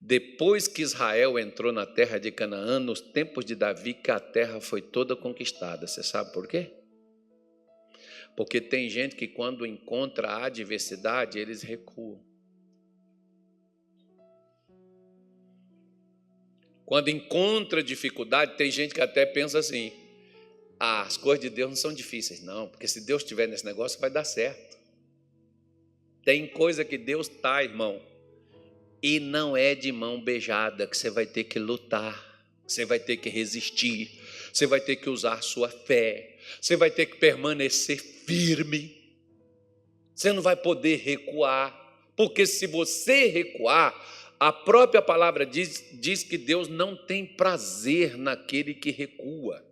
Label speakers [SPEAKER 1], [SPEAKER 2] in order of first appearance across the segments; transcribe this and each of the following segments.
[SPEAKER 1] Depois que Israel entrou na terra de Canaã, nos tempos de Davi, que a terra foi toda conquistada. Você sabe por quê? Porque tem gente que quando encontra a adversidade, eles recuam. Quando encontra dificuldade, tem gente que até pensa assim: as coisas de Deus não são difíceis, não, porque se Deus estiver nesse negócio, vai dar certo. Tem coisa que Deus está, irmão, e não é de mão beijada, que você vai ter que lutar, você vai ter que resistir, você vai ter que usar sua fé, você vai ter que permanecer firme, você não vai poder recuar, porque se você recuar, a própria palavra diz que Deus não tem prazer naquele que recua.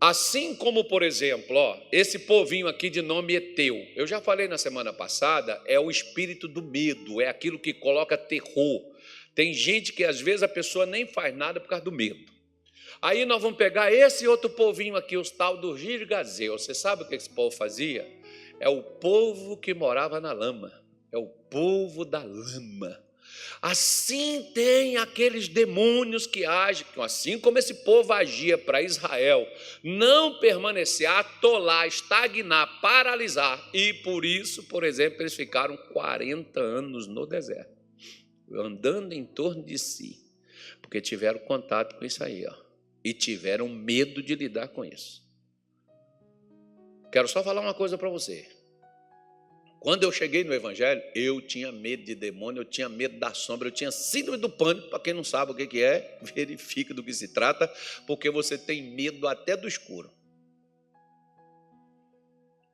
[SPEAKER 1] Assim como, por exemplo, esse povinho aqui de nome Eteu, eu já falei na semana passada, é o espírito do medo, é aquilo que coloca terror. Tem gente que às vezes a pessoa nem faz nada por causa do medo. Aí nós vamos pegar esse outro povinho aqui, os tal do Girgazeu. Você sabe o que esse povo fazia? É o povo que morava na lama, é o povo da lama. Assim tem aqueles demônios que agem, assim como esse povo agia para Israel, não permanecer, atolar, estagnar, paralisar. E por isso, por exemplo, eles ficaram 40 anos no deserto, andando em torno de si, porque tiveram contato com isso aí, e tiveram medo de lidar com isso. Quero só falar uma coisa para você. Quando eu cheguei no Evangelho, eu tinha medo de demônio, eu tinha medo da sombra, eu tinha síndrome do pânico. Para quem não sabe o que é, verifique do que se trata, porque você tem medo até do escuro.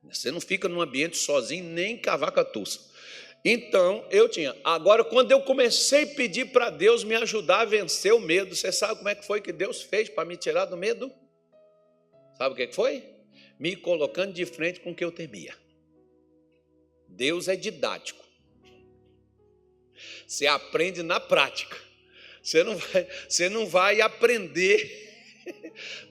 [SPEAKER 1] Você não fica num ambiente sozinho, nem cavaca tussa. Então, eu tinha. Agora, quando eu comecei a pedir para Deus me ajudar a vencer o medo, você sabe como é que foi que Deus fez para me tirar do medo? Sabe o que foi? Me colocando de frente com o que eu temia. Deus é didático. Você aprende na prática. Você não vai aprender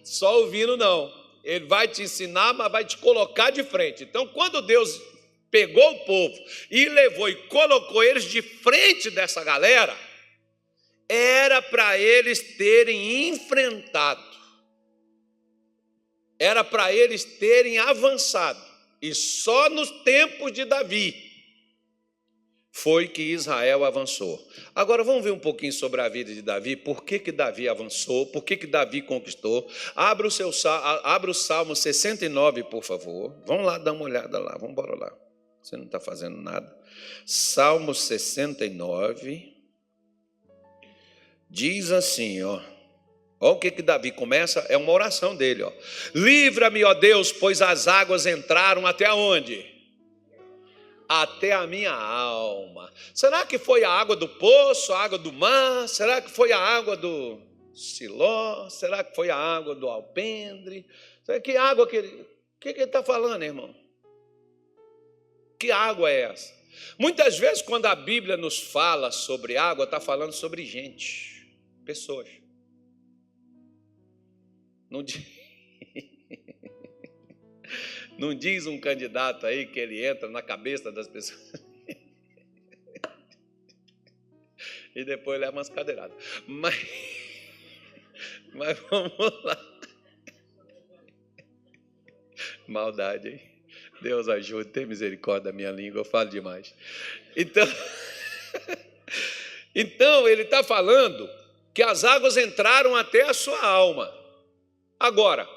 [SPEAKER 1] só ouvindo, não. Ele vai te ensinar, mas vai te colocar de frente. Então, quando Deus pegou o povo e levou e colocou eles de frente dessa galera, era para eles terem enfrentado. Era para eles terem avançado. E só nos tempos de Davi foi que Israel avançou. Agora vamos ver um pouquinho sobre a vida de Davi. Por que Davi avançou? Por que Davi conquistou? Abra o Salmo 69, por favor. Vamos lá dar uma olhada lá. Vamos embora lá. Você não está fazendo nada. Salmo 69 diz assim, Olha o que Davi começa, é uma oração dele, Livra-me, ó Deus, pois as águas entraram até onde? Até a minha alma. Será que foi a água do poço, a água do mar? Será que foi a água do Siló? Será que foi a água do alpendre? Que água que ele está falando, irmão? Que água é essa? Muitas vezes, quando a Bíblia nos fala sobre água, está falando sobre gente, pessoas. Não diz um candidato aí que ele entra na cabeça das pessoas e depois leva umas cadeiradas. Mas vamos lá. Maldade, hein? Deus ajude, tem misericórdia da minha língua, eu falo demais. Então ele está falando que as águas entraram até a sua alma. Agora,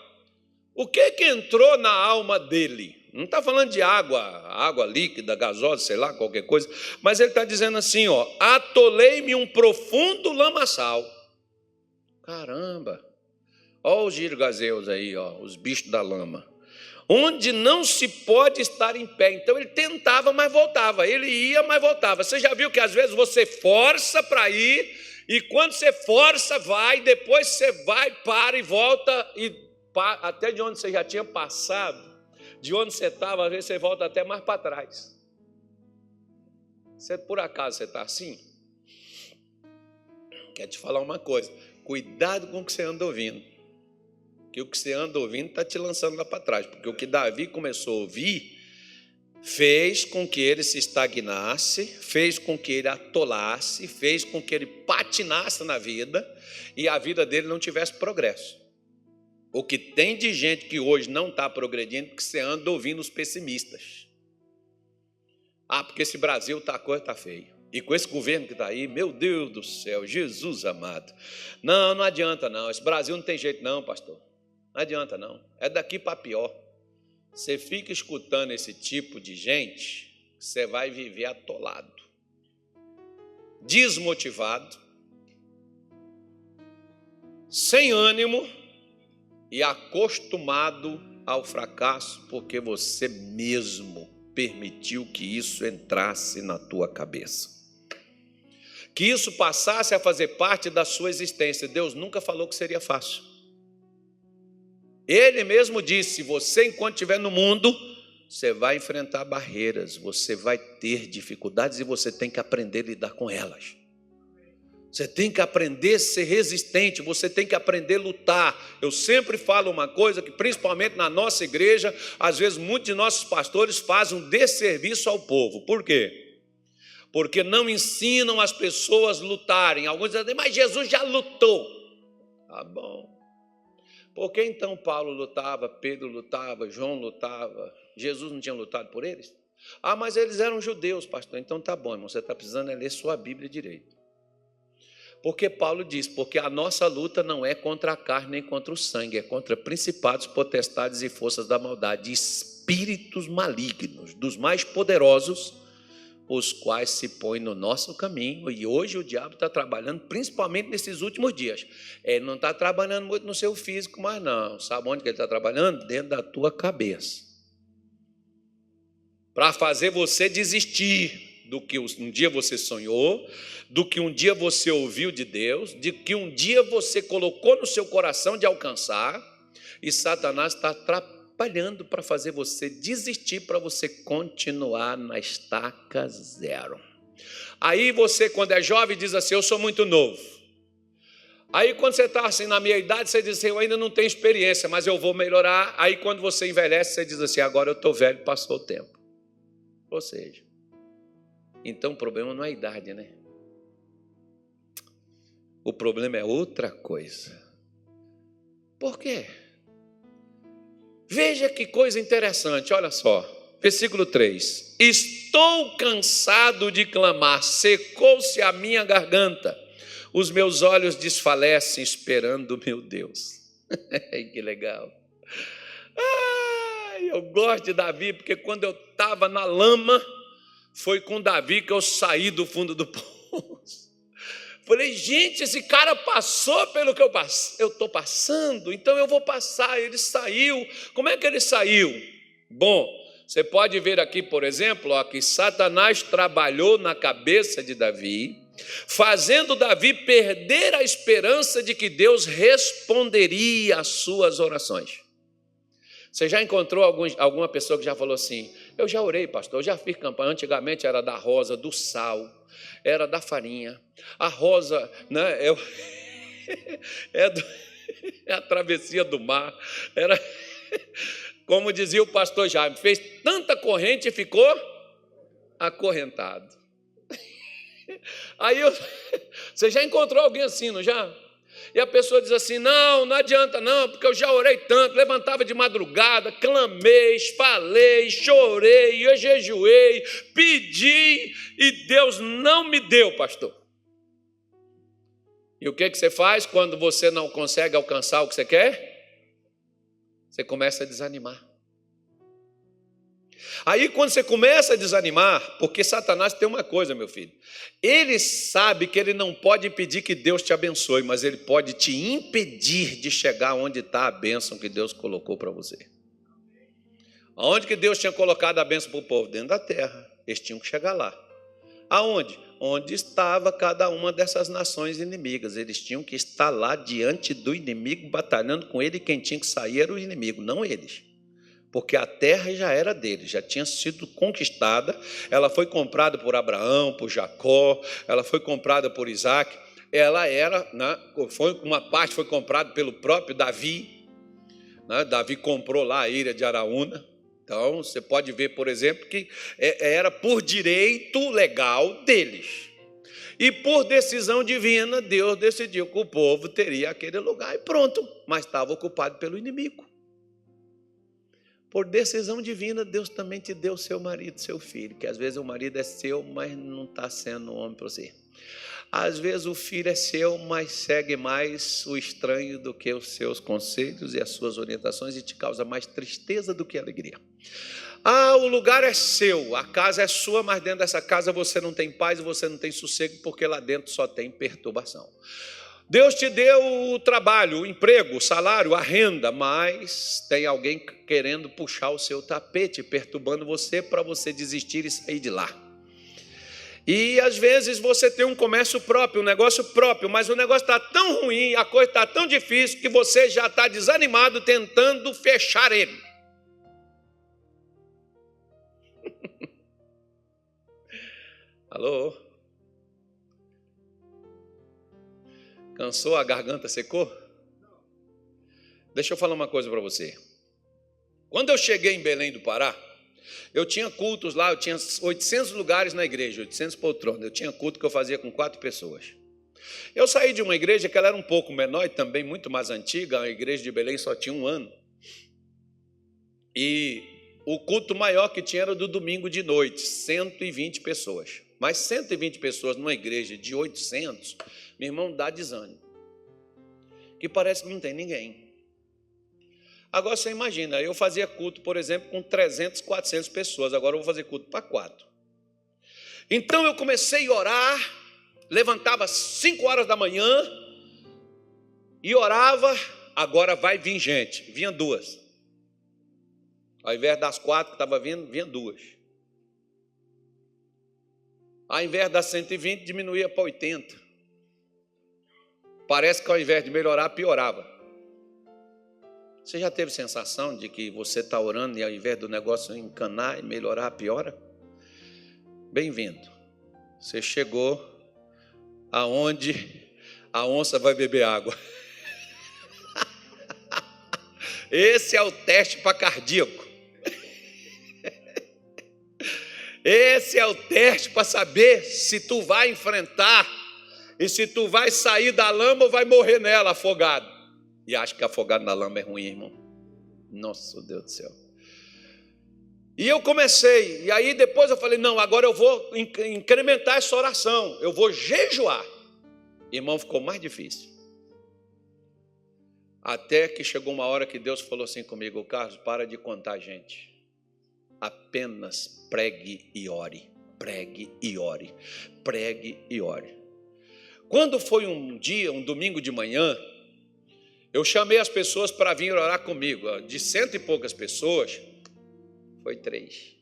[SPEAKER 1] o que entrou na alma dele? Não está falando de água líquida, gasosa, sei lá, qualquer coisa, mas ele está dizendo assim, atolei-me um profundo lamaçal. Caramba! Olha os girgazeus aí, os bichos da lama. Onde não se pode estar em pé. Então ele tentava, mas voltava. Ele ia, mas voltava. Você já viu que às vezes você força para ir, e quando você força, vai, depois você vai, para e volta, e até de onde você já tinha passado, de onde você estava, às vezes você volta até mais para trás. Por acaso você está assim? Quero te falar uma coisa, cuidado com o que você anda ouvindo, que o que você anda ouvindo está te lançando lá para trás, porque o que Davi começou a ouvir fez com que ele se estagnasse, fez com que ele atolasse, fez com que ele patinasse na vida e a vida dele não tivesse progresso. O que tem de gente que hoje não está progredindo, porque você anda ouvindo os pessimistas. Porque esse Brasil a coisa está feia. E com esse governo que está aí, meu Deus do céu, Jesus amado. Não adianta não, esse Brasil não tem jeito não, pastor. Não adianta não, é daqui para pior. Você fica escutando esse tipo de gente, você vai viver atolado, desmotivado, sem ânimo e acostumado ao fracasso, porque você mesmo permitiu que isso entrasse na tua cabeça, que isso passasse a fazer parte da sua existência. Deus nunca falou que seria fácil. Ele mesmo disse: você, enquanto estiver no mundo, você vai enfrentar barreiras, você vai ter dificuldades e você tem que aprender a lidar com elas. Você tem que aprender a ser resistente, você tem que aprender a lutar. Eu sempre falo uma coisa que, principalmente na nossa igreja, às vezes muitos de nossos pastores fazem um desserviço ao povo. Por quê? Porque não ensinam as pessoas a lutarem. Alguns dizem: mas Jesus já lutou. Tá bom. Por que então Paulo lutava, Pedro lutava, João lutava? Jesus não tinha lutado por eles? Mas eles eram judeus, pastor. Então tá bom, irmão, você está precisando ler sua Bíblia direito. Porque Paulo diz: porque a nossa luta não é contra a carne nem contra o sangue, é contra principados, potestades e forças da maldade, espíritos malignos, dos mais poderosos, os quais se põem no nosso caminho. E hoje o diabo está trabalhando, principalmente nesses últimos dias. Ele não está trabalhando muito no seu físico, mas não. Sabe onde que ele está trabalhando? Dentro da tua cabeça. Para fazer você desistir do que um dia você sonhou, do que um dia você ouviu de Deus, de que um dia você colocou no seu coração de alcançar, e Satanás está trabalhando para fazer você desistir, para você continuar na estaca zero. Aí você, quando é jovem, diz assim: eu sou muito novo. Aí quando você está assim na minha idade, você diz assim: eu ainda não tenho experiência, mas eu vou melhorar. Aí quando você envelhece, você diz assim: agora eu estou velho, passou o tempo. Ou seja, então o problema não é a idade, né? O problema é outra coisa. Por quê? Veja que coisa interessante, olha só, versículo 3: estou cansado de clamar, secou-se a minha garganta, os meus olhos desfalecem esperando o meu Deus. Que legal. Eu gosto de Davi, porque quando eu estava na lama, foi com Davi que eu saí do fundo do poço. Falei: gente, esse cara passou pelo que eu estou passando, então eu vou passar. Ele saiu. Como é que ele saiu? Bom, você pode ver aqui, por exemplo, que Satanás trabalhou na cabeça de Davi, fazendo Davi perder a esperança de que Deus responderia às suas orações. Você já encontrou alguma pessoa que já falou assim: eu já orei, pastor, eu já fiz campanha. Antigamente era da rosa, do sal, era da farinha. A rosa, né, é a travessia do mar. Era, como dizia o pastor Jaime, fez tanta corrente e ficou acorrentado. Aí você já encontrou alguém assim, não já? E a pessoa diz assim: não adianta não, porque eu já orei tanto, levantava de madrugada, clamei, falei, chorei, eu jejuei, pedi e Deus não me deu, pastor. E o que você faz quando você não consegue alcançar o que você quer? Você começa a desanimar. Aí quando você começa a desanimar, porque Satanás tem uma coisa, meu filho, ele sabe que ele não pode impedir que Deus te abençoe, mas ele pode te impedir de chegar onde está a bênção que Deus colocou para você. Aonde que Deus tinha colocado a bênção para o povo? Dentro da terra. Eles tinham que chegar lá. Aonde? Onde estava cada uma dessas nações inimigas. Eles tinham que estar lá diante do inimigo, batalhando com ele, e quem tinha que sair era o inimigo, não eles. Porque a terra já era deles, já tinha sido conquistada. Ela foi comprada por Abraão, por Jacó, ela foi comprada por Isaac. Ela era, né, uma parte foi comprada pelo próprio Davi. Né? Davi comprou lá a ilha de Araúna, Então, você pode ver, por exemplo, que era por direito legal deles. E por decisão divina, Deus decidiu que o povo teria aquele lugar e pronto, mas estava ocupado pelo inimigo. Por decisão divina, Deus também te deu seu marido, seu filho, que às vezes o marido é seu, mas não está sendo um homem para você. Às vezes o filho é seu, mas segue mais o estranho do que os seus conselhos e as suas orientações e te causa mais tristeza do que alegria. O lugar é seu, a casa é sua, mas dentro dessa casa você não tem paz e você não tem sossego, porque lá dentro só tem perturbação. Deus te deu o trabalho, o emprego, o salário, a renda, mas tem alguém querendo puxar o seu tapete, perturbando você para você desistir e sair de lá. E às vezes você tem um comércio próprio, um negócio próprio, mas o negócio está tão ruim, a coisa está tão difícil que você já está desanimado tentando fechar ele. Alô? Cansou? A garganta secou? Deixa eu falar uma coisa para você. Quando eu cheguei em Belém do Pará, eu tinha cultos lá, eu tinha 800 lugares na igreja, 800 poltronas. Eu tinha culto que eu fazia com 4 pessoas. Eu saí de uma igreja que ela era um pouco menor e também muito mais antiga, a igreja de Belém só tinha 1 ano. E o culto maior que tinha era do domingo de noite, 120 pessoas. Mas 120 pessoas numa igreja de 800, meu irmão, dá desânimo. Que parece que não tem ninguém. Agora você imagina, eu fazia culto, por exemplo, com 300, 400 pessoas. Agora eu vou fazer culto para 4. Então eu comecei a orar, levantava às 5 horas da manhã e orava. Agora vai vir gente. Vinha 2. Ao invés das 4 que estava vindo, vinha 2. Ao invés das 120, diminuía para 80. Parece que ao invés de melhorar, piorava. Você já teve sensação de que você está orando e ao invés do negócio encanar e melhorar, piora? Bem-vindo. Você chegou aonde a onça vai beber água. Esse é o teste para cardíaco. Esse é o teste para saber se tu vai enfrentar e se tu vai sair da lama ou vai morrer nela afogado. E acho que afogado na lama é ruim, irmão. Nossa, Deus do céu. E eu comecei, e aí depois eu falei, não, agora eu vou incrementar essa oração, eu vou jejuar. Irmão, ficou mais difícil. Até que chegou uma hora que Deus falou assim comigo, Carlos, para de contar gente. Apenas pregue e ore, pregue e ore, pregue e ore. Quando foi um dia, um domingo de manhã, eu chamei as pessoas para vir orar comigo. De 100 e poucas pessoas, foi 3.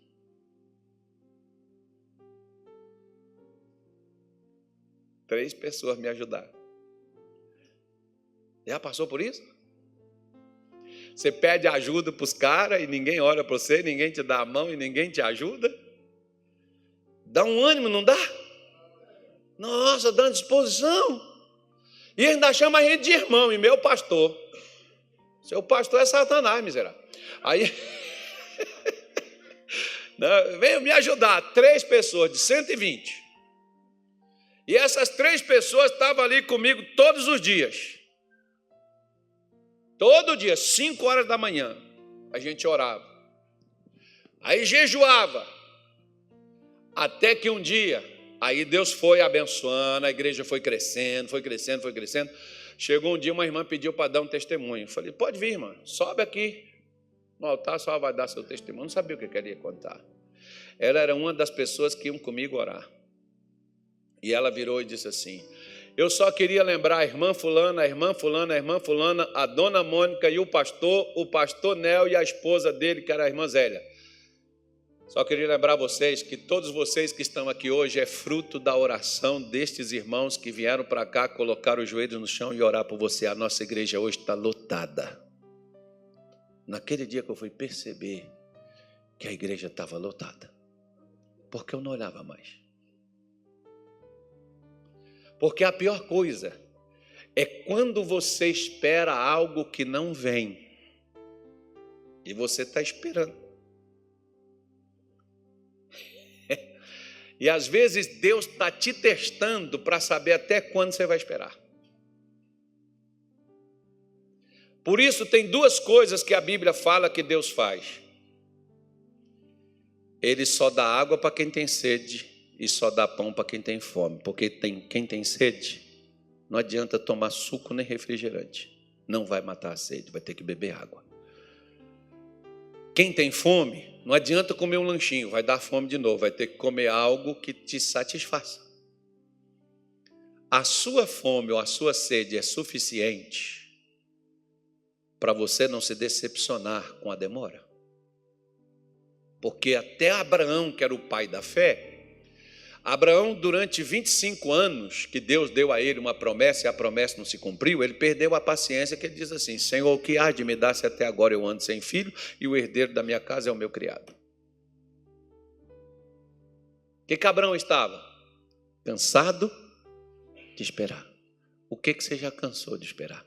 [SPEAKER 1] 3 pessoas me ajudaram. Já passou por isso? Você pede ajuda para os caras e ninguém ora para você, ninguém te dá a mão e ninguém te ajuda? Dá um ânimo, não dá? Nossa, dá uma disposição. E ainda chama a gente de irmão, e meu pastor. Seu pastor é Satanás, miserável. Aí, veio me ajudar, 3 pessoas de 120. E essas 3 pessoas estavam ali comigo todos os dias. Todo dia, 5 horas da manhã, a gente orava. Aí jejuava. Até que um dia, aí Deus foi abençoando, a igreja foi crescendo, foi crescendo, foi crescendo. Chegou um dia, uma irmã pediu para dar um testemunho. Eu falei, pode vir, irmã, sobe aqui no altar, só vai dar seu testemunho. Eu não sabia o que eu queria contar. Ela era uma das pessoas que iam comigo orar. E ela virou e disse assim, eu só queria lembrar a irmã fulana, a irmã fulana, a irmã fulana, a dona Mônica e o pastor Nel e a esposa dele, que era a irmã Zélia. Só queria lembrar vocês que todos vocês que estão aqui hoje é fruto da oração destes irmãos que vieram para cá, colocar os joelhos no chão e orar por você. A nossa igreja hoje está lotada. Naquele dia que eu fui perceber que a igreja estava lotada, porque eu não olhava mais. Porque a pior coisa é quando você espera algo que não vem. E você está esperando. E às vezes Deus está te testando para saber até quando você vai esperar. Por isso tem duas coisas que a Bíblia fala que Deus faz. Ele só dá água para quem tem sede e só dá pão para quem tem fome. Porque quem tem sede, não adianta tomar suco nem refrigerante. Não vai matar a sede, vai ter que beber água. Quem tem fome, não adianta comer um lanchinho, vai dar fome de novo, vai ter que comer algo que te satisfaça. A sua fome ou a sua sede é suficiente para você não se decepcionar com a demora. Porque até Abraão, que era o pai da fé, Abraão, durante 25 anos, que Deus deu a ele uma promessa e a promessa não se cumpriu, ele perdeu a paciência, que ele diz assim: Senhor, o que há de me dar se até agora eu ando sem filho e o herdeiro da minha casa é o meu criado? O que Abraão estava? Cansado de esperar. O que você já cansou de esperar?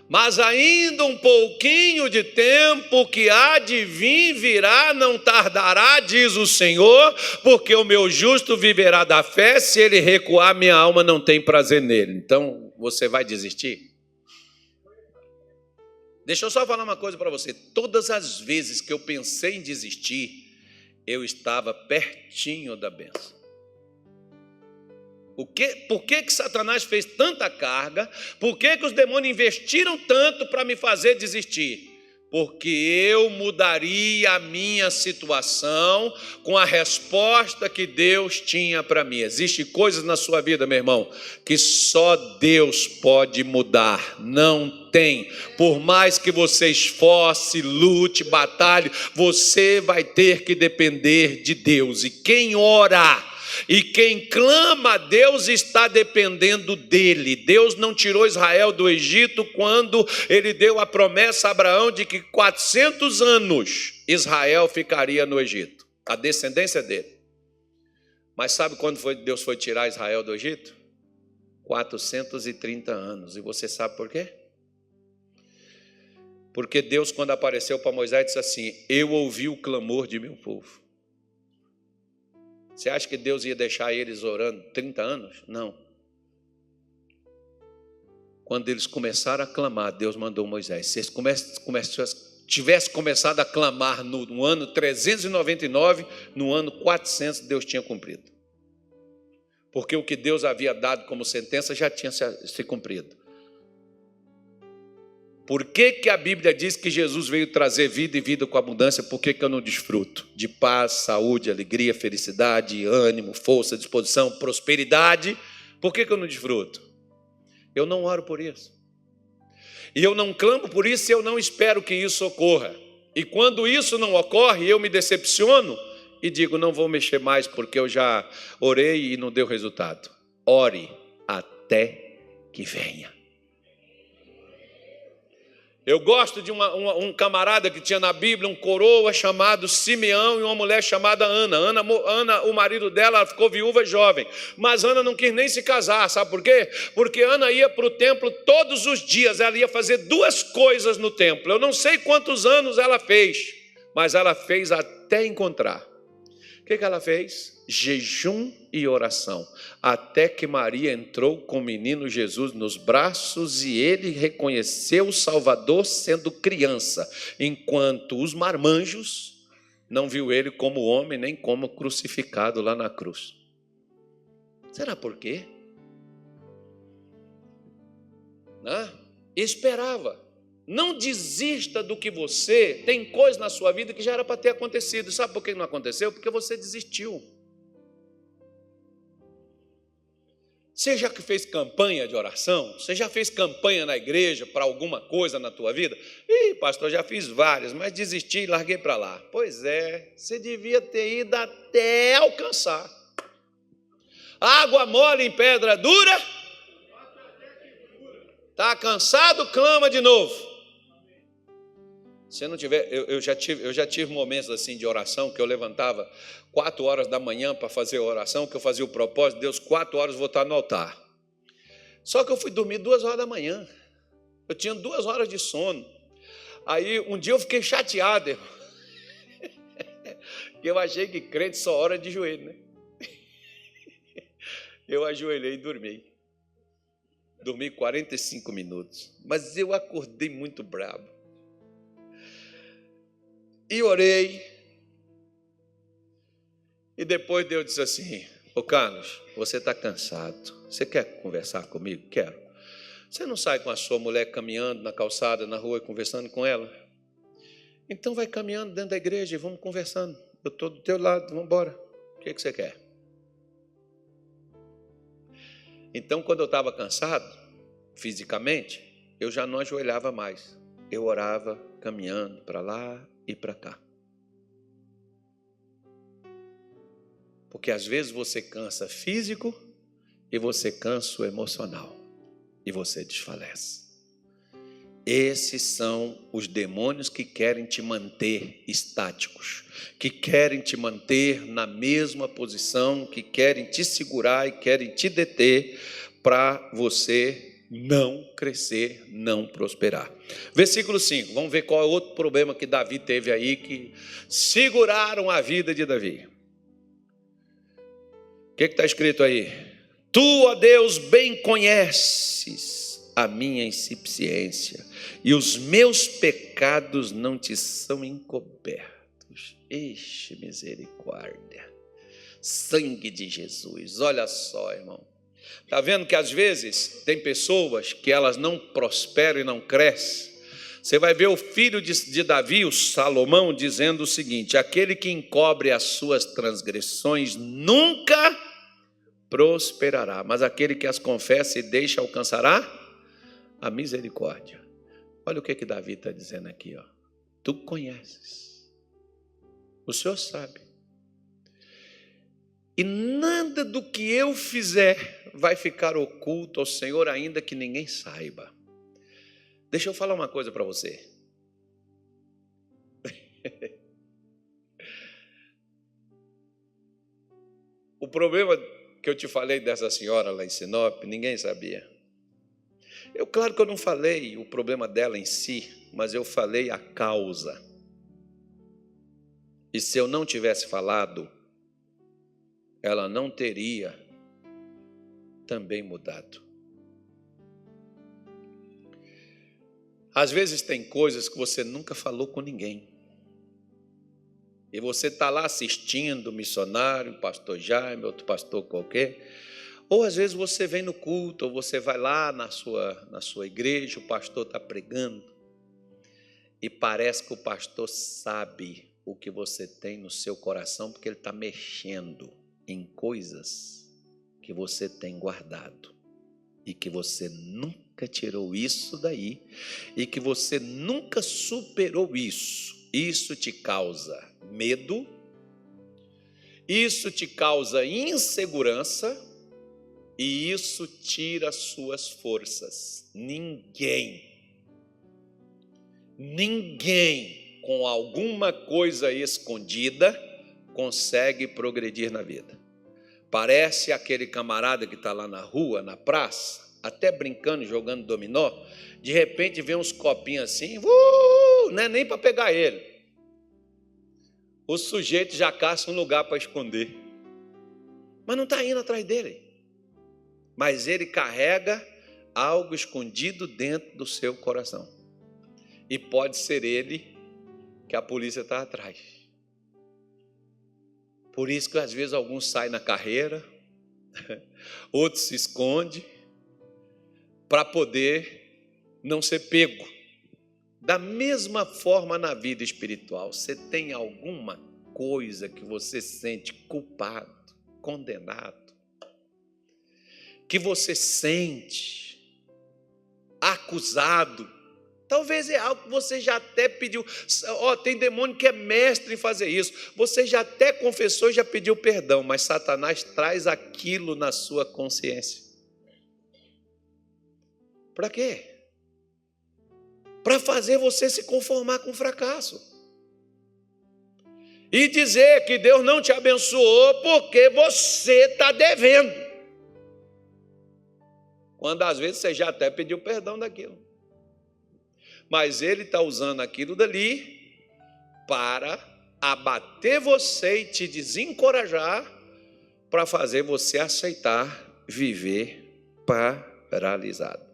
[SPEAKER 1] Mas ainda um pouquinho de tempo que há de vir virá, não tardará, diz o Senhor, porque o meu justo viverá da fé, se ele recuar, minha alma não tem prazer nele. Então, você vai desistir? Deixa eu só falar uma coisa para você. Todas as vezes que eu pensei em desistir, eu estava pertinho da bênção. Por que Satanás fez tanta carga? Por que os demônios investiram tanto para me fazer desistir? Porque eu mudaria a minha situação com a resposta que Deus tinha para mim. Existem coisas na sua vida, meu irmão, que só Deus pode mudar. Não tem. Por mais que você esforce, lute, batalhe, você vai ter que depender de Deus. E quem ora e quem clama a Deus está dependendo dele. Deus não tirou Israel do Egito quando ele deu a promessa a Abraão de que 400 anos Israel ficaria no Egito, a descendência dele. Mas sabe quando Deus foi tirar Israel do Egito? 430 anos. E você sabe por quê? Porque Deus, quando apareceu para Moisés, disse assim: eu ouvi o clamor de meu povo. Você acha que Deus ia deixar eles orando 30 anos? Não. Quando eles começaram a clamar, Deus mandou Moisés. Se eles tivessem começado a clamar no ano 399, no ano 400 Deus tinha cumprido. Porque o que Deus havia dado como sentença já tinha se cumprido. Por que a Bíblia diz que Jesus veio trazer vida e vida com abundância? Por que eu não desfruto de paz, saúde, alegria, felicidade, ânimo, força, disposição, prosperidade? Por que eu não desfruto? Eu não oro por isso. E eu não clamo por isso e eu não espero que isso ocorra. E quando isso não ocorre, eu me decepciono e digo: não vou mexer mais porque eu já orei e não deu resultado. Ore até que venha. Eu gosto de um camarada que tinha na Bíblia um coroa chamado Simeão e uma mulher chamada Ana. Ana, o marido dela, ficou viúva jovem. Mas Ana não quis nem se casar, sabe por quê? Porque Ana ia para o templo todos os dias. Ela ia fazer duas coisas no templo. Eu não sei quantos anos ela fez, mas ela fez até encontrar. O que ela fez? Jejum e oração, até que Maria entrou com o menino Jesus nos braços e ele reconheceu o Salvador sendo criança, enquanto os marmanjos não viu ele como homem nem como crucificado lá na cruz. Será por quê? Esperava. Não desista do que você... Tem coisa na sua vida que já era para ter acontecido. Sabe por que não aconteceu? Porque você desistiu. Você já que fez campanha de oração? Você já fez campanha na igreja para alguma coisa na tua vida? Ih, pastor, já fiz várias, mas desisti e larguei para lá. Pois é, você devia ter ido até alcançar. Água mole em pedra dura. Está cansado? Clama de novo. Se não tiver, eu já tive momentos assim de oração que eu levantava 4 horas da manhã para fazer a oração, que eu fazia o propósito, Deus, 4 horas vou estar no altar. Só que eu fui dormir 2 horas da manhã. Eu tinha 2 horas de sono. Aí um dia eu fiquei chateado. Eu achei que crente só ora de joelho, né? Eu ajoelhei e dormi. Dormi 45 minutos. Mas eu acordei muito bravo. E orei. E depois Deus disse assim: ô Carlos, você está cansado. Você quer conversar comigo? Quero. Você não sai com a sua mulher caminhando na calçada, na rua e conversando com ela? Então vai caminhando dentro da igreja e vamos conversando. Eu estou do teu lado, vamos embora. O que você quer? Então, quando eu estava cansado, fisicamente, eu já não ajoelhava mais. Eu orava caminhando para lá e para cá. Porque às vezes você cansa físico e você cansa o emocional. E você desfalece. Esses são os demônios que querem te manter estáticos, que querem te manter na mesma posição, que querem te segurar e querem te deter para você não crescer, não prosperar. Versículo 5, vamos ver qual é outro problema que Davi teve aí, que seguraram a vida de Davi. O que está escrito aí? Tu, ó Deus, bem conheces a minha insuficiência, e os meus pecados não te são encobertos. Eixe, misericórdia. Sangue de Jesus. Olha só, irmão. Está vendo que às vezes tem pessoas que elas não prosperam e não crescem? Você vai ver o filho de Davi, o Salomão, dizendo o seguinte: aquele que encobre as suas transgressões nunca prosperará, mas aquele que as confessa e deixa alcançará a misericórdia. Olha o que Davi está dizendo aqui, ó. Tu conheces, o Senhor sabe, e nada do que eu fizer vai ficar oculto ao Senhor, ainda que ninguém saiba. Deixa eu falar uma coisa para você. O problema que eu te falei dessa senhora lá em Sinop, ninguém sabia. Claro que eu não falei o problema dela em si, mas eu falei a causa. E se eu não tivesse falado, ela não teria também mudado. Às vezes tem coisas que você nunca falou com ninguém. E você está lá assistindo o missionário, o pastor Jaime, outro pastor qualquer. Ou às vezes você vem no culto, ou você vai lá na sua igreja, o pastor está pregando. E parece que o pastor sabe o que você tem no seu coração, porque ele está mexendo em coisas que você tem guardado. E que você nunca tirou isso daí. E que você nunca superou isso. Isso te causa medo. Isso te causa insegurança. E isso tira suas forças. Ninguém com alguma coisa escondida consegue progredir na vida. Parece aquele camarada que está lá na rua, na praça, até brincando, jogando dominó, de repente vê uns copinhos assim, não é nem para pegar ele. O sujeito já caça um lugar para esconder. Mas não está indo atrás dele. Mas ele carrega algo escondido dentro do seu coração. E pode ser ele que a polícia está atrás. Por isso que às vezes alguns saem na carreira, outros se escondem, para poder não ser pego. Da mesma forma na vida espiritual, você tem alguma coisa que você sente culpado, condenado, que você sente acusado, talvez é algo que você já até pediu. Tem demônio que é mestre em fazer isso. Você já até confessou e já pediu perdão, mas Satanás traz aquilo na sua consciência. Para quê? Para fazer você se conformar com o fracasso. E dizer que Deus não te abençoou porque você está devendo. Quando às vezes você já até pediu perdão daquilo. Mas ele está usando aquilo dali para abater você e te desencorajar para fazer você aceitar viver paralisado.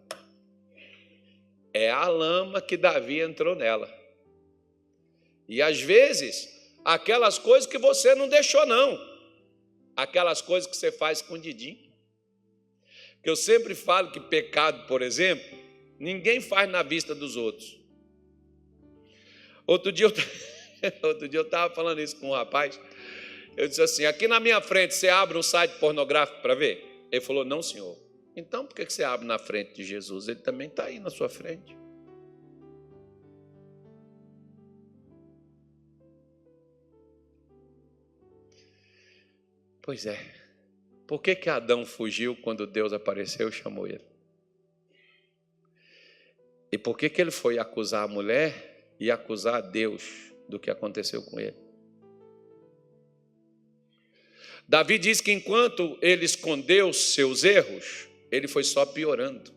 [SPEAKER 1] É a lama que Davi entrou nela. E às vezes, aquelas coisas que você não deixou não, aquelas coisas que você faz escondidinho. Que eu sempre falo que pecado, por exemplo, ninguém faz na vista dos outros. Outro dia eu estava falando isso com um rapaz. Eu disse assim: aqui na minha frente você abre um site pornográfico para ver? Ele falou: não, senhor. Então por que você abre na frente de Jesus? Ele também está aí na sua frente. Pois é. Por que Adão fugiu quando Deus apareceu e chamou ele? E por que ele foi acusar a mulher e acusar a Deus do que aconteceu com ele? Davi diz que enquanto ele escondeu seus erros, ele foi só piorando.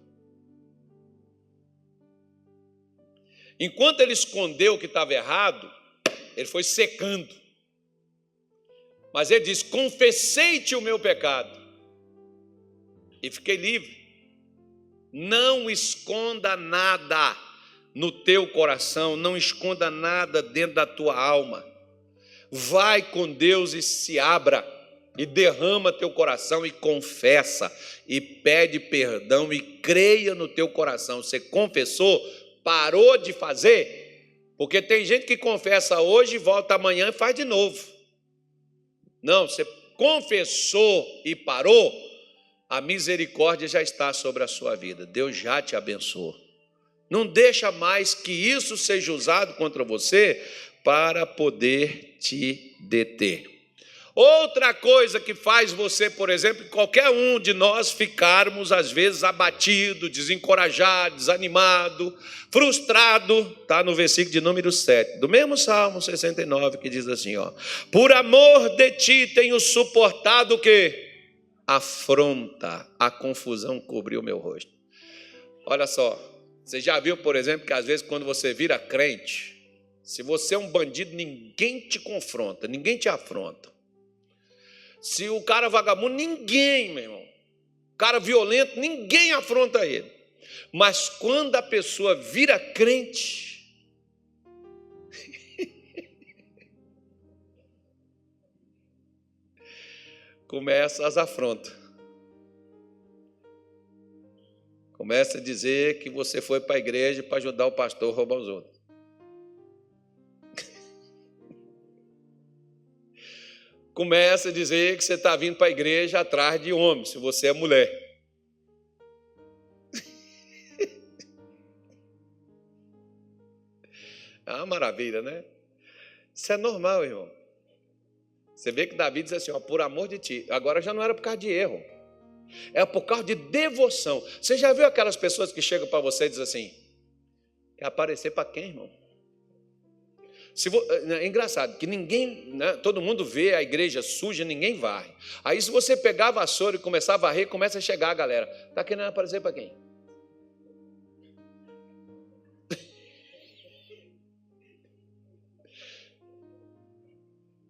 [SPEAKER 1] Enquanto ele escondeu o que estava errado, ele foi secando. Mas ele diz: confessei-te o meu pecado e fiquei livre. Não esconda nada no teu coração, não esconda nada dentro da tua alma. Vai com Deus e se abra, e derrama teu coração e confessa, e pede perdão e creia no teu coração. Você confessou, parou de fazer, porque tem gente que confessa hoje, volta amanhã e faz de novo. Não, você confessou e parou, a misericórdia já está sobre a sua vida. Deus já te abençoou. Não deixa mais que isso seja usado contra você para poder te deter. Outra coisa que faz você, por exemplo, qualquer um de nós ficarmos às vezes abatido, desencorajado, desanimado, frustrado, está no versículo de número 7, do mesmo Salmo 69, que diz assim, ó: por amor de ti tenho suportado o quê? Afronta, a confusão cobriu meu rosto. Olha só, você já viu, por exemplo, que às vezes quando você vira crente, se você é um bandido, ninguém te confronta, ninguém te afronta. Se o cara é vagabundo, ninguém, meu irmão. O cara violento, ninguém afronta ele. Mas quando a pessoa vira crente, começa as afrontas. Começa a dizer que você foi para a igreja para ajudar o pastor a roubar os outros. Começa a dizer que você está vindo para a igreja atrás de homem, se você é mulher. É uma maravilha, né? Isso é normal, irmão. Você vê que Davi diz assim, ó, por amor de ti. Agora já não era por causa de erro. É por causa de devoção. Você já viu aquelas pessoas que chegam para você e dizem assim: quer aparecer para quem, irmão? É engraçado que ninguém, né, todo mundo vê a igreja suja, ninguém varre. Aí se você pegar a vassoura e começar a varrer, começa a chegar a galera. Está querendo aparecer para quem?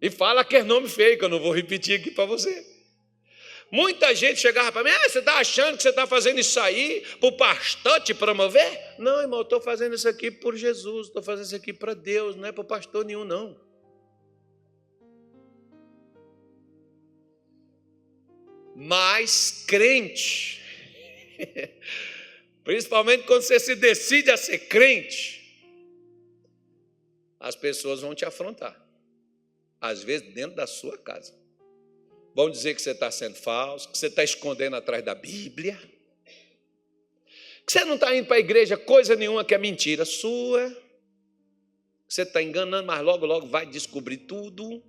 [SPEAKER 1] E fala que é nome feio, que eu não vou repetir aqui para você. Muita gente chegava para mim: você está achando que você está fazendo isso aí para o pastor te promover? Não, irmão, eu estou fazendo isso aqui por Jesus, estou fazendo isso aqui para Deus, não é para pastor nenhum, não. Mas crente, principalmente quando você se decide a ser crente, as pessoas vão te afrontar, às vezes dentro da sua casa. Vão dizer que você está sendo falso, que você está escondendo atrás da Bíblia, que você não está indo para a igreja coisa nenhuma, que é mentira sua, que você está enganando, mas logo, logo vai descobrir tudo,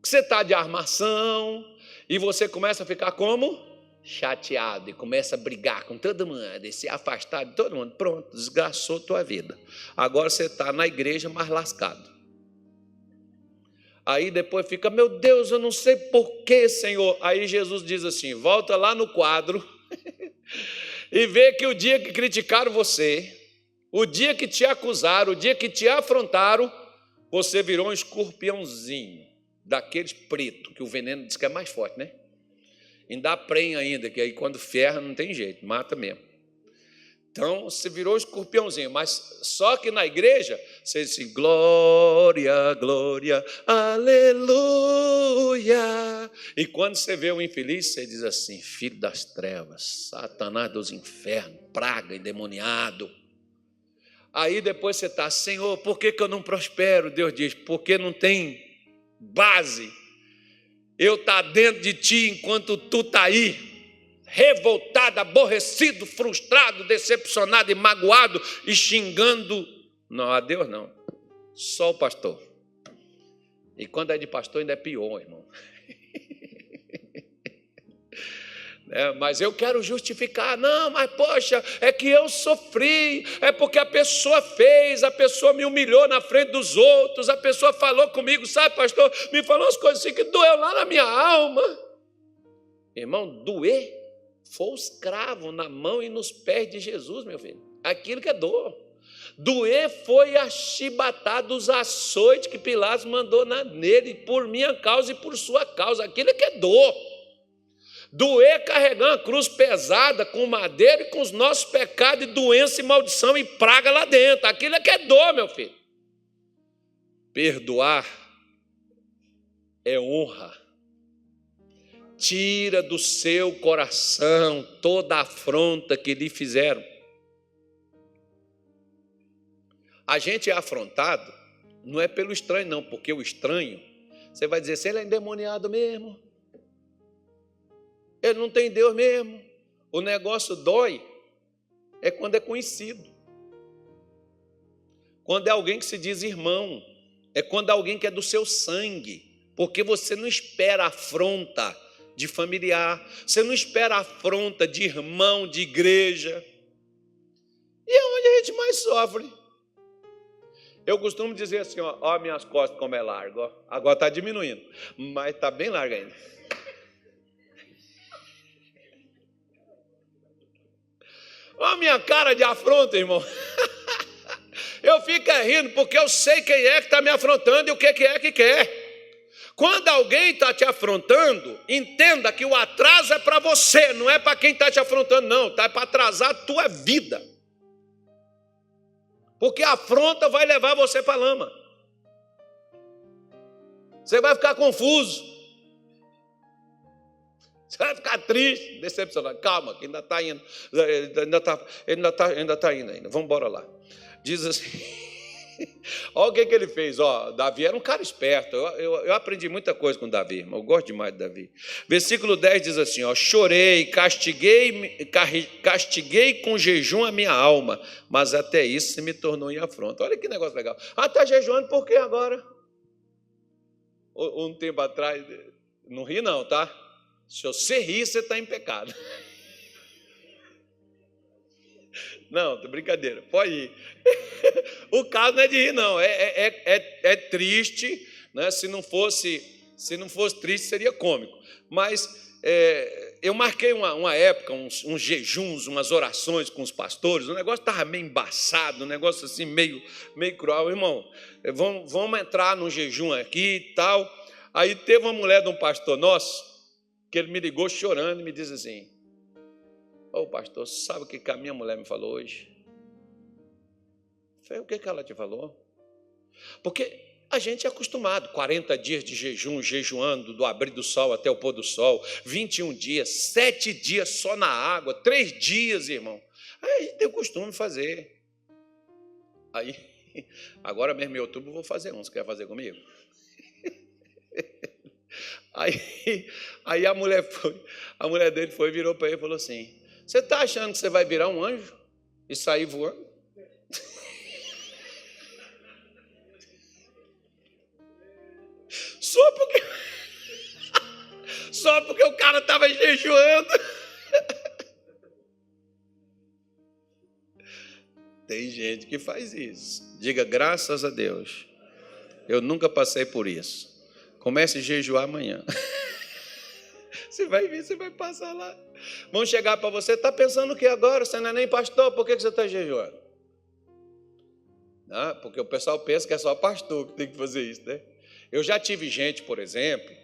[SPEAKER 1] que você está de armação, e você começa a ficar como? Chateado, e começa a brigar com todo mundo, e se afastar de todo mundo. Pronto, desgraçou tua vida. Agora você está na igreja, mas lascado. Aí depois fica: meu Deus, eu não sei porquê, Senhor. Aí Jesus diz assim: volta lá no quadro e vê que o dia que criticaram você, o dia que te acusaram, o dia que te afrontaram, você virou um escorpiãozinho, daqueles pretos, que o veneno diz que é mais forte, né? Ainda prenha ainda, que aí quando ferra não tem jeito, mata mesmo. Então, você virou um escorpiãozinho, mas só que na igreja, você diz assim, glória, glória, aleluia. E quando você vê o infeliz, você diz assim, filho das trevas, Satanás dos infernos, praga, endemoniado. Aí depois você está, Senhor, por que eu não prospero? Deus diz, porque não tem base. Eu estou dentro de ti enquanto tu está aí. Revoltado, aborrecido, frustrado, decepcionado e magoado e xingando. Não, a Deus não. Só o pastor. E quando é de pastor ainda é pior, irmão. Mas eu quero justificar. Não, mas poxa, é que eu sofri. É porque a pessoa fez, a pessoa me humilhou na frente dos outros, a pessoa falou comigo, sabe, pastor? Me falou umas coisas assim que doeu lá na minha alma. Irmão, doer? Foi o escravo na mão e nos pés de Jesus, meu filho. Aquilo que é dor. Doer foi a chibatada dos açoites que Pilatos mandou nele, por minha causa e por sua causa. Aquilo que é dor. Doer carregar uma cruz pesada com madeira e com os nossos pecados e doença e maldição e praga lá dentro. Aquilo que é dor, meu filho. Perdoar é honra. Tira do seu coração toda a afronta que lhe fizeram. A gente é afrontado, não é pelo estranho não, porque o estranho, você vai dizer, se ele é endemoniado mesmo, ele não tem Deus mesmo. O negócio dói é quando é conhecido. Quando é alguém que se diz irmão, é quando é alguém que é do seu sangue, porque você não espera afronta de familiar, você não espera afronta de irmão, de igreja. E é onde a gente mais sofre. Eu costumo dizer assim, ó minhas costas como é largo, ó. Agora está diminuindo, mas está bem largo ainda. Ó minha cara de afronta, irmão. Eu fico rindo porque eu sei quem é que está me afrontando e o que é que quer. Quando alguém está te afrontando, entenda que o atraso é para você, não é para quem está te afrontando, não. Está para atrasar a tua vida. Porque a afronta vai levar você para a lama. Você vai ficar confuso. Você vai ficar triste, decepcionado. Calma, que ainda está indo. Ainda está indo ainda. Vamos embora lá. Diz assim. Olha o que ele fez. Davi era um cara esperto. Eu aprendi muita coisa com Davi, irmão. Eu gosto demais de Davi. Versículo 10 diz assim: chorei, castiguei com jejum a minha alma, mas até isso se me tornou em afronta. Olha que negócio legal. Está jejuando por quê agora? Um tempo atrás, não ri não, tá? Se você rir, você está em pecado. Não, brincadeira, pode ir. O caso não é de rir, não. É triste, né? Se não fosse triste, seria cômico. Mas eu marquei uma época, uns jejuns, umas orações com os pastores. O negócio estava meio embaçado, um negócio assim meio cruel. Irmão, vamos entrar num jejum aqui e tal. Aí teve uma mulher de um pastor nosso, que ele me ligou chorando e me disse assim: ô pastor, sabe o que a minha mulher me falou hoje? Eu falei, o que ela te falou? Porque a gente é acostumado, 40 dias de jejum, jejuando do abrir do sol até o pôr do sol, 21 dias, 7 dias só na água, 3 dias, irmão. Aí a gente tem o costume de fazer. Aí, agora mesmo em outubro eu vou fazer uns, quer fazer comigo? Aí a mulher dele virou para ele e falou assim: você está achando que você vai virar um anjo e sair voando? Só porque o cara estava jejuando. Tem gente que faz isso. Diga, graças a Deus, eu nunca passei por isso. Comece a jejuar amanhã. Você vai ver, você vai passar lá. Vão chegar para você, está pensando o que agora? Você não é nem pastor, por que você está jejuando? né? Porque o pessoal pensa que é só pastor que tem que fazer isso, né? Eu já tive gente, por exemplo,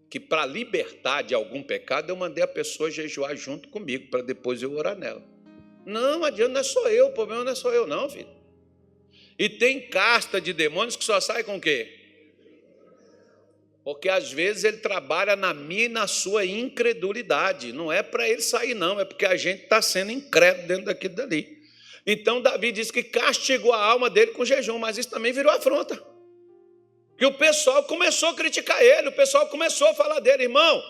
[SPEAKER 1] que para libertar de algum pecado, eu mandei a pessoa jejuar junto comigo, para depois eu orar nela. Não adianta, não é só eu, o problema não é só eu não, filho. E tem casta de demônios que só sai com o quê? Porque às vezes ele trabalha na minha e na sua incredulidade. Não é para ele sair não, é porque a gente está sendo incrédulo dentro daquilo dali. Então Davi disse que castigou a alma dele com jejum, mas isso também virou afronta. Que o pessoal começou a criticar ele, o pessoal começou a falar dele. Irmão,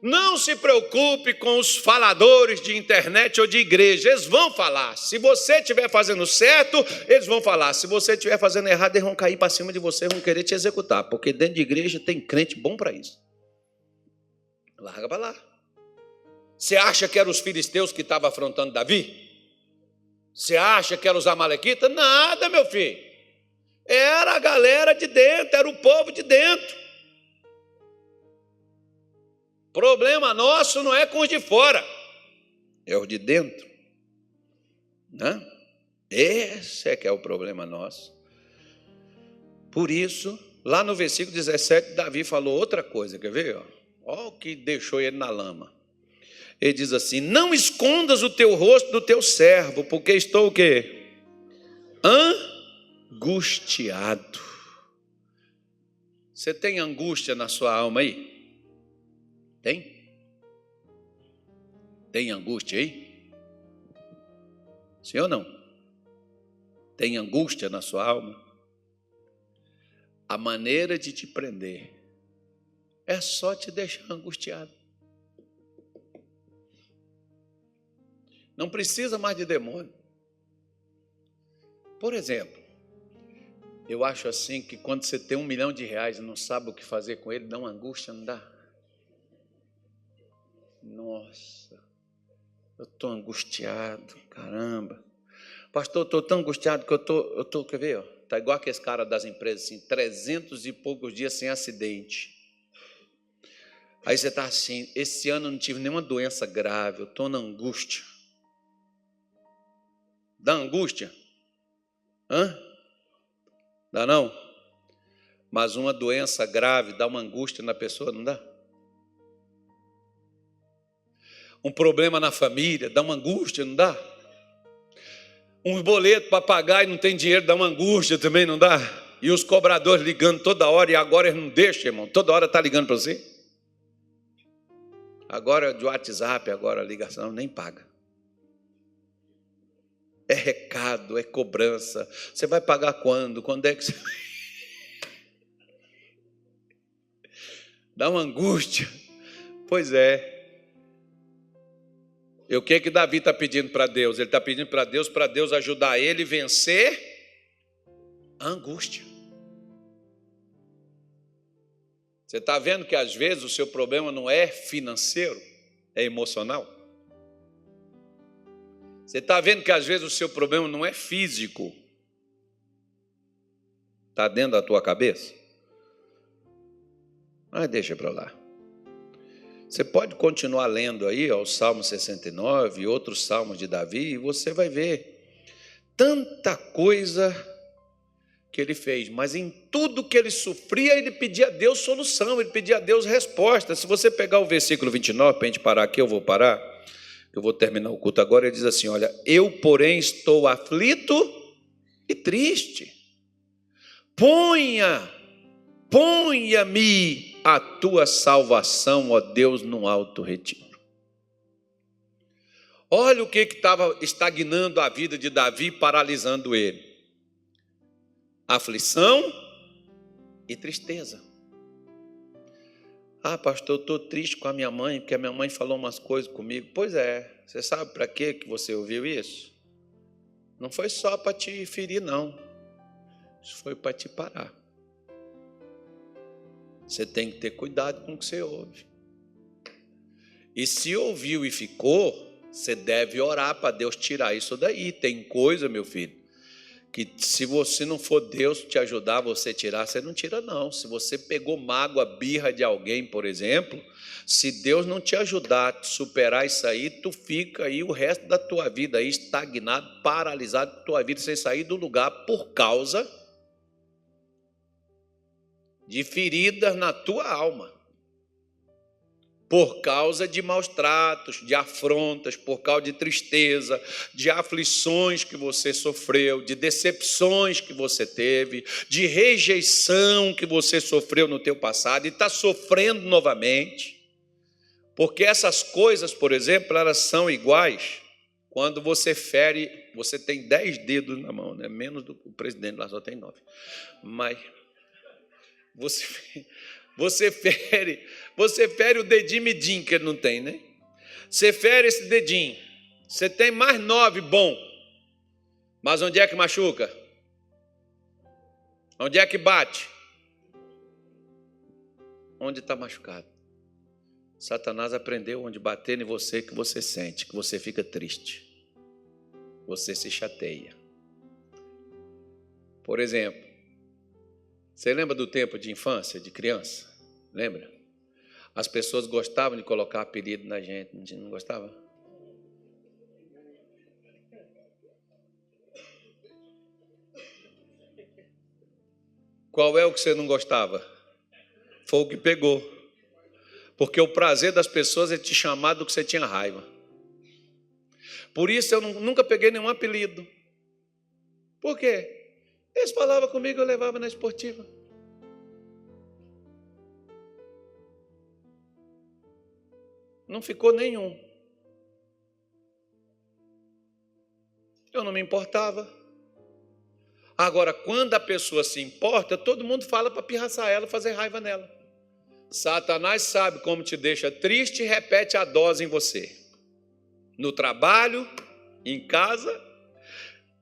[SPEAKER 1] não se preocupe com os faladores de internet ou de igreja, eles vão falar. Se você estiver fazendo certo, eles vão falar. Se você estiver fazendo errado, eles vão cair para cima de você, vão querer te executar, porque dentro de igreja tem crente bom para isso. Larga para lá. Você acha que eram os filisteus que estavam afrontando Davi? Você acha que eram os amalequitas? Nada, meu filho. Era a galera de dentro, era o povo de dentro. Problema nosso não é com os de fora, é os de dentro, né? Esse é que é o problema nosso. Por isso, lá no versículo 17, Davi falou outra coisa, quer ver? Olha o que deixou ele na lama. Ele diz assim: não escondas o teu rosto do teu servo, porque estou o quê? Angustiado. Você tem angústia na sua alma aí? Tem? Tem angústia aí? Sim ou não? Tem angústia na sua alma? A maneira de te prender é só te deixar angustiado. Não precisa mais de demônio. Por exemplo, eu acho assim que quando você tem R$1 milhão e não sabe o que fazer com ele, dá uma angústia, não dá? Nossa, eu estou angustiado, caramba. Pastor, eu estou tão angustiado que eu estou, quer ver? Está igual aqueles caras das empresas, assim, 300 e poucos dias sem acidente. Aí você está assim, esse ano eu não tive nenhuma doença grave, eu estou na angústia. Dá angústia? Dá não? Mas uma doença grave dá uma angústia na pessoa, não dá? Um problema na família dá uma angústia, não dá? Um boleto para pagar e não tem dinheiro dá uma angústia também, não dá? E os cobradores ligando toda hora, e agora eles não deixam, irmão, toda hora está ligando para você. Agora de WhatsApp, agora a ligação, nem paga. É recado, é cobrança. Você vai pagar quando? Quando é que você... Dá uma angústia. Pois é. E o que Davi está pedindo para Deus? Ele está pedindo para Deus ajudar ele a vencer a angústia. Você está vendo que às vezes o seu problema não é financeiro, é emocional? Você está vendo que às vezes o seu problema não é físico, está dentro da tua cabeça? Mas deixa para lá. Você pode continuar lendo aí o Salmo 69 e outros salmos de Davi, e você vai ver tanta coisa que ele fez, mas em tudo que ele sofria, ele pedia a Deus solução, ele pedia a Deus resposta. Se você pegar o versículo 29, para a gente parar aqui, eu vou parar, eu vou terminar o culto agora, ele diz assim, olha, eu porém estou aflito e triste, ponha-me a tua salvação, ó Deus, no alto retiro. Olha o que estava estagnando a vida de Davi, paralisando ele. Aflição e tristeza. Ah, pastor, eu estou triste com a minha mãe, porque a minha mãe falou umas coisas comigo. Pois é, você sabe para que você ouviu isso? Não foi só para te ferir, não. Isso foi para te parar. Você tem que ter cuidado com o que você ouve. E se ouviu e ficou, você deve orar para Deus tirar isso daí. Tem coisa, meu filho, que se você não for Deus te ajudar, você tirar, você não tira não. Se você pegou mágoa, birra de alguém, por exemplo, se Deus não te ajudar a superar isso aí, tu fica aí o resto da tua vida aí estagnado, paralisado, tua vida sem sair do lugar por causa de feridas na tua alma. Por causa de maus tratos, de afrontas, por causa de tristeza, de aflições que você sofreu, de decepções que você teve, de rejeição que você sofreu no teu passado e está sofrendo novamente. Porque essas coisas, por exemplo, elas são iguais quando você fere, você tem 10 dedos na mão, né? Menos do presidente, lá só tem 9. Mas você fere o dedinho midinho que ele não tem, né? Você fere esse dedinho. Você tem mais 9 bom. Mas onde é que machuca? Onde é que bate? Onde está machucado. Satanás aprendeu onde bater em você que você sente, que você fica triste. Você se chateia. Por exemplo, você lembra do tempo de infância, de criança? Lembra? As pessoas gostavam de colocar apelido na gente, não gostava? Qual é o que você não gostava? Foi o que pegou. Porque o prazer das pessoas é te chamar do que você tinha raiva. Por isso eu nunca peguei nenhum apelido. Por quê? Eles falavam comigo, eu levava na esportiva. Não ficou nenhum. Eu não me importava. Agora, quando a pessoa se importa, todo mundo fala para pirraçar ela, fazer raiva nela. Satanás sabe como te deixa triste e repete a dose em você. No trabalho, em casa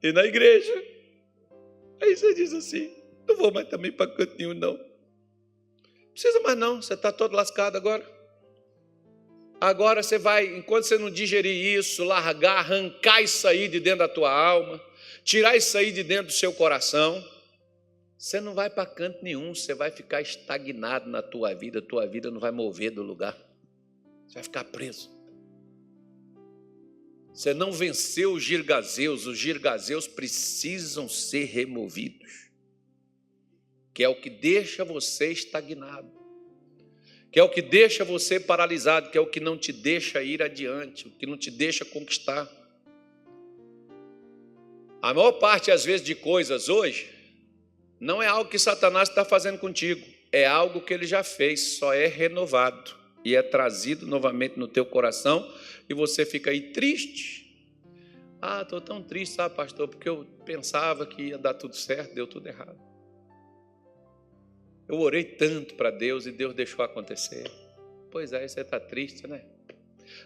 [SPEAKER 1] e na igreja. Aí você diz assim, não vou mais também para canto nenhum, não. Não precisa mais não, você está todo lascado agora. Agora você vai, enquanto você não digerir isso, largar, arrancar isso aí de dentro da tua alma, tirar isso aí de dentro do seu coração, você não vai para canto nenhum, você vai ficar estagnado na tua vida não vai mover do lugar, você vai ficar preso. Você não venceu os girgazeus precisam ser removidos, que é o que deixa você estagnado, que é o que deixa você paralisado, que é o que não te deixa ir adiante, o que não te deixa conquistar. A maior parte, às vezes, de coisas hoje, não é algo que Satanás está fazendo contigo, é algo que ele já fez, só é renovado e é trazido novamente no teu coração e você fica aí triste. Ah, estou tão triste, sabe, pastor, porque eu pensava que ia dar tudo certo, deu tudo errado. Eu orei tanto para Deus e Deus deixou acontecer. Pois é, você está triste, né?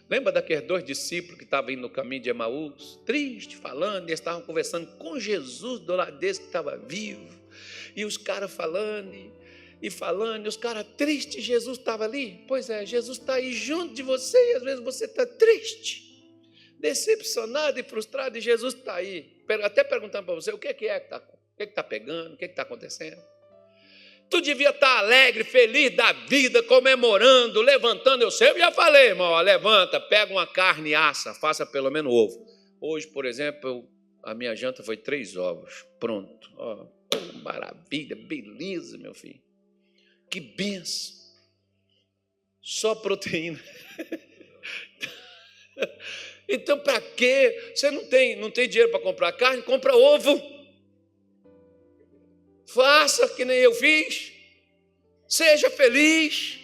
[SPEAKER 1] Lembra daqueles 2 discípulos que estavam indo no caminho de Emaús? Triste, falando, e eles estavam conversando com Jesus do lado deles que estava vivo. E os caras falando e falando, e os caras tristes, Jesus estava ali. Pois é, Jesus está aí junto de você e às vezes você está triste, decepcionado e frustrado, e Jesus está aí, até perguntando para você, o que é que está pegando, o que está acontecendo? Tu devia estar alegre, feliz da vida, comemorando, levantando. Eu sempre já falei, irmão, ó, levanta, pega uma carne e assa, faça pelo menos ovo. Hoje, por exemplo, a minha janta foi 3 ovos, pronto. Ó, maravilha, beleza, meu filho. Que benção. Só proteína. Então, para quê? Você não tem dinheiro para comprar carne? Compra ovo. Faça que nem eu fiz. Seja feliz.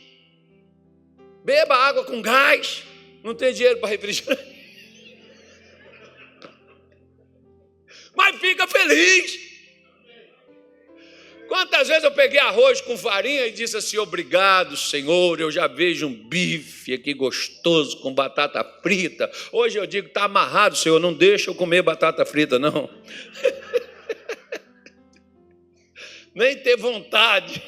[SPEAKER 1] Beba água com gás. Não tem dinheiro para refrigerante. Mas fica feliz. Quantas vezes eu peguei arroz com farinha e disse assim, obrigado, Senhor, eu já vejo um bife aqui gostoso com batata frita. Hoje eu digo, está amarrado, Senhor, não deixa eu comer batata frita, não. Nem ter vontade.